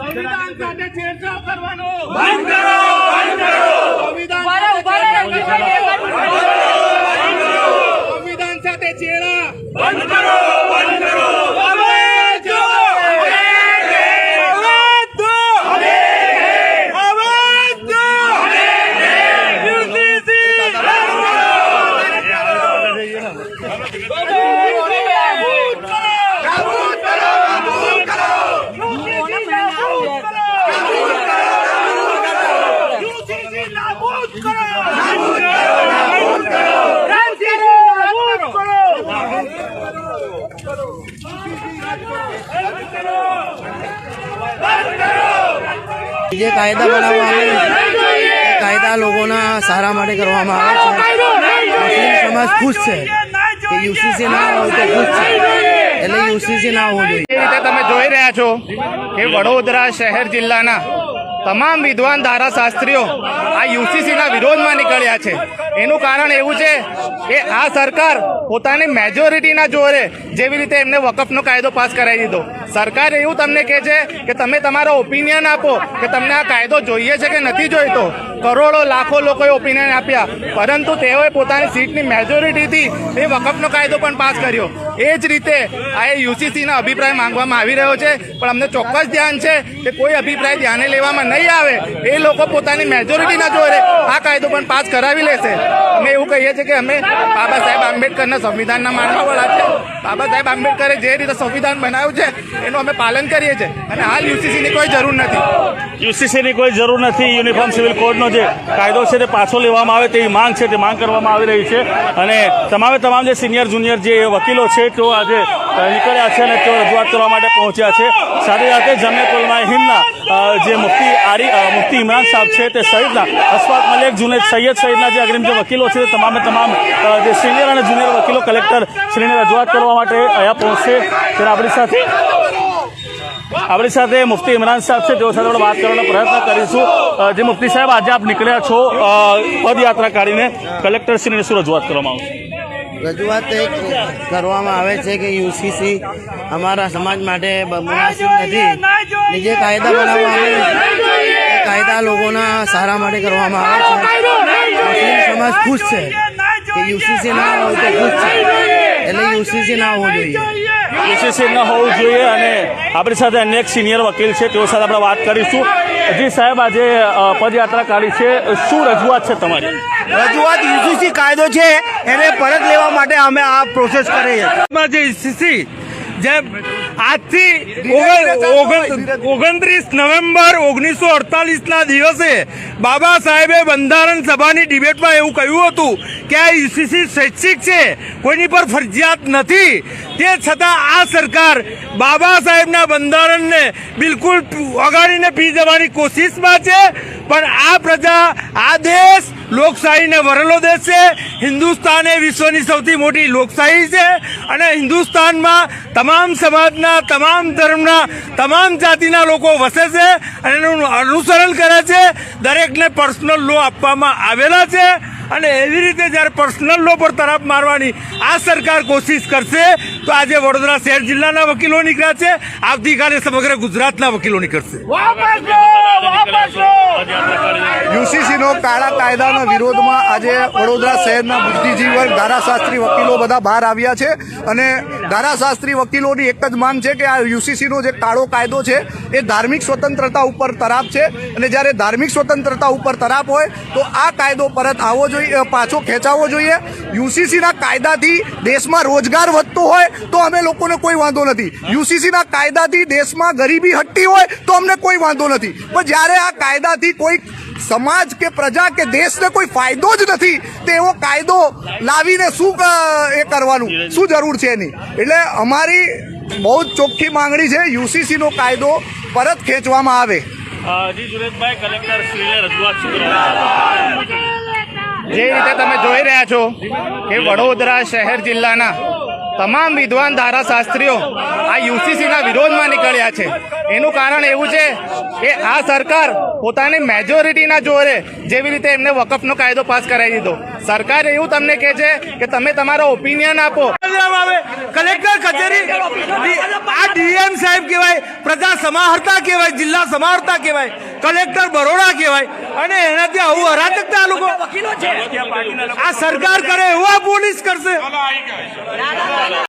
સંવિધાન સાથે છેડછાડ કરવાનો બંધ કરો, બંધ કરો. સંવિધાન સાથે છેડા બંધ કરો, બંધ કરો. જે કાયદા બનાવવામાં આવે એ કાયદા લોકોના સારા માટે કરવામાં આવે છે. મુસ્લિમ સમાજ ખુશ છે કે યુસીસી ના હોય તો ખુશ છે, એટલે યુસીસી ના હોવું જોઈએ. એ રીતે તમે જોઈ રહ્યા છો કે વડોદરા શહેર જિલ્લાના તમામ વિદ્વાન ધારાશાસ્ત્રીઓ આ યુસીસીના વિરોધમાં નીકળ્યા છે. એનું કારણ એવું છે કે આ સરકાર પોતાની મેજોરિટીના જોરે જેવી રીતે એમને વકફનો કાયદો પાસ કરાવી દીધો. સરકાર એવું તમને કહે છે કે તમે તમારો ઓપિનિયન આપો કે તમને આ કાયદો જોઈએ છે કે નથી જોઈતો. કરોડો લાખો લોકોએ ઓપિનિયન આપ્યા, પરંતુ તેઓએ પોતાની સીટની મેજોરિટીથી એ વકફનો કાયદો પણ પાસ કર્યો. એ જ રીતે આ યુસીસીના અભિપ્રાય માંગવામાં આવી રહ્યો છે, પણ અમને ચોક્કસ ધ્યાન છે કે કોઈ અભિપ્રાય ધ્યાને લેવામાં નહીં આવે. એ લોકો પોતાની મેજોરિટીના જોરે આ કાયદો પણ પાસ કરાવી લેશે. અમે એવું કહીએ છીએ કે અમે બાબા સાહેબ આંબેડકરના સંવિધાનના માનવાવાળા છે. બાબા સાહેબ આંબેડકરે જે રીતે સંવિધાન બનાવ્યું છે એનું અમે પાલન કરીએ છીએ, અને હાલ યુસીસીની કોઈ જરૂર નથી. યુસીસીની કોઈ જરૂર નથી. યુનિફોર્મ સિવિલ કોડનો જે કાયદો છે તે પાછો લેવામાં આવે તેવી માંગ છે, તે માંગ કરવામાં આવી રહી છે. અને તમામ જે સિનિયર જુનિયર જે વકીલો છે તેઓ આજે નીકળ્યા છે અને તેઓ રજૂઆત કરવા માટે પહોંચ્યા છે. સાથે સાથે જમિયતુલ હિન્દના જે મુફ્તી ઇમરાન સાહેબ છે તે સહિતના અશફાક મલિક, જુનેદ સૈયદ સહિતના જે અગ્રીમ જે વકીલો છે તે તમામ જે સિનિયર અને જુનિયર વકીલો કલેક્ટર શ્રીને રજૂઆત કરવા માટે અહીંયા પહોંચશે. ત્યારે આપણી સાથે મુફ્તી ઇમરાન સાહેબ છે, તેઓ સાથે આપણે વાત કરવાનો પ્રયત્ન કરીશું. જે મુફ્તી સાહેબ, આજે આપ નીકળ્યા છો પદયાત્રા કાઢીને, કલેક્ટર શ્રીને શું રજૂઆત કરવામાં આવશે? રજૂઆત એ કરવામાં આવે છે કે યુસીસી અમારા સમાજ માટે મુનાસિબ નથી. જે કાયદા બનાવવામાં આવે એ કાયદા લોકોના સારા માટે કરવામાં આવે છે. મુસ્લિમ સમાજ ખુશ છે કે યુસીસી ના હોય તો ખુશ છે, એટલે યુસીસી ના હોવું જોઈએ. યુસીસી ન હોવું જોઈએ. અને આપણી સાથે અન્ય એક સિનિયર વકીલ છે, તેઓ સાથે આપણે વાત કરીશું. જી સાહેબ, આજે પદયાત્રા કાઢી છે, શું રજૂઆત છે તમારી? રજૂઆત યુસીસી કાયદો છે એને પરત લેવા માટે અમે આ પ્રોસેસ કરી છે. જે યુસીસી જે આજથી 29 નવેમ્બર 1948ના દિવસે બાબા સાહેબે બંધારણ સભાની ડિબેટમાં એવું કહ્યું હતું કે આ યુસીસી શૈક્ષિક છે, કોઈની પર ફરજિયાત નથી. તે છતાં આ સરકાર બાબા સાહેબના બંધારણને બિલકુલ વગાડીને પી જવાની કોશિશમાં છે. પણ આ પ્રજા, આ દેશ લોકશાહીને વરેલો દેશ છે. હિન્દુસ્તાન એ વિશ્વની સૌથી મોટી લોકશાહી છે, અને હિન્દુસ્તાનમાં તમામ સમાજના, તમામ ધર્મના, તમામ જાતિના લોકો વસે છે અને એનું અનુસરણ કરે છે. દરેકને પર્સનલ લો આપવામાં આવેલા છે, અને એવી રીતે જ્યારે પર્સનલ લો પર તરફ મારવાની આ સરકાર કોશિશ કરશે તો આજે વડોદરા શહેર જિલ્લાના વકીલો નીકળ્યા છે, આવતીકાલે સમગ્ર ગુજરાતના વકીલો નીકળશે. યુસીસીનો કાળા કાયદાના વિરોધમાં આજે વડોદરા શહેરના બુદ્ધિજીવી વર્ગ, ધારાશાસ્ત્રી વકીલો બધા બહાર આવ્યા છે. અને ધારાશાસ્ત્રી વકીલોની એક જ માંગ છે કે આ યુસીસીનો જે કાળો કાયદો છે એ ધાર્મિક સ્વતંત્રતા ઉપર તરાપ છે, અને જ્યારે ધાર્મિક સ્વતંત્રતા ઉપર તરાપ હોય તો આ કાયદો પરત આવવો જોઈએ, પાછો ખેંચાવવો જોઈએ. યુસીસીના કાયદાથી દેશમાં રોજગાર વધતો હોય તો અમે લોકોને કોઈ વાંધો નથી. યુસીસીના કાયદાથી દેશમાં ગરીબી હટતી હોય તો અમને કોઈ વાંધો નથી. પણ જ્યારે આ કાયદાથી કોઈ સમાજ કે પ્રજા કે દેશને કોઈ ફાયદો જ નથી, તેવો કાયદો લાવીને શું એ કરવાનું, શું જરૂર છે એની? એટલે અમારી બહુ જ ચોખ્ખી માંગણી છે, યુસીસીનો કાયદો પરત ખેંચવામાં આવે. જી જુનેદભાઈ, કલેક્ટર શ્રીને રજૂઆત શું? જે રીતે તમે જોઈ રહ્યા છો કે વડોદરા શહેર જિલ્લાના તમામ વિદ્વાન ધારાશાસ્ત્રીઓ આ યુસીસીના વિરોધમાં નીકળ્યા છે. એનું કારણ એવું છે કે આ સરકાર પોતાની મેજોરિટીના જોરે જેવી રીતે એમને વકફનો કાયદો પાસ કરાવી દીધો. સરકાર એવું તમને કહે છે કે તમે તમારો ઓપિનિયન આપો. કલેક્ટર કચેરી આ ડીએમ સાહેબ કહેવાય, પ્રજા સમાહર્તા કહેવાય, જિલ્લા સમાહર્તા કહેવાય, કલેક્ટર બરોડા કહેવાય, અને એનાથી આવું અરાજકતા આ લોકો આ સરકાર કરે એવું આ પોલીસ કરશે.